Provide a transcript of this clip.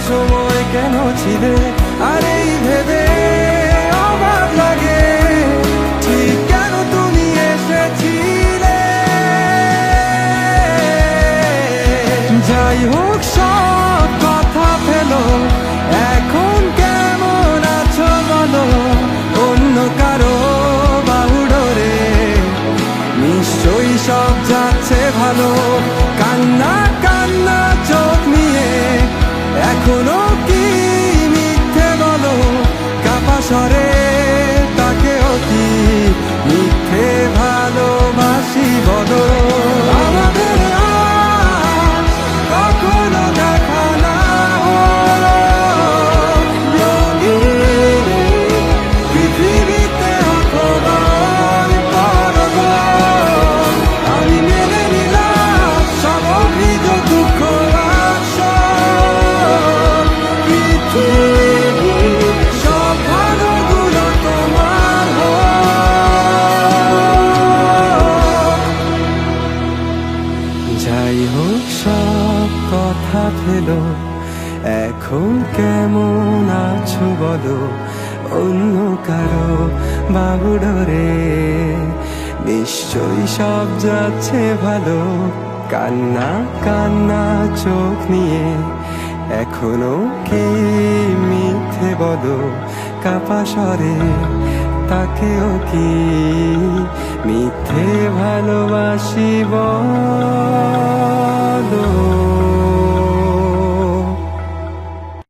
সময় কেন ছিলে, আর এই ভেবে অবাক লাগে ঠিক কেন তুমি এসেছিলে। যাই হোক সব কথা ফেলো, এখন কেমন আছো বলো, অন্য কারো বাহু ডোরে নিশ্চয়ই সব যাচ্ছে ভালো। কান্না কান্না চোখ নিয়ে এখনো কি মিথ্যে বলো, কাপা স্বরে তাকেও কি মিথ্যে ভালোবাসি বলো। আমাদের আর কখনো দেখা না হলো, রঙিন পৃথিবীতে অখবর পরব। আমি মেনে নিলাম সব অভিযোগ দুঃখ আসল, পৃথিবীর সব ভালোগুলো তোমার হোক। যাই হোক সব কথা ফেলো, এখন কেমন আছো বলো, অন্য কারো বাবু ডোরে নিশ্চয়ই সব যাচ্ছে ভালো। কান্না কান্না চোখ নিয়ে এখনো কি মিথ্যে বলো, কাপা স্বরে তাকেও কি মিথ্যে ভালোবাসি বলো।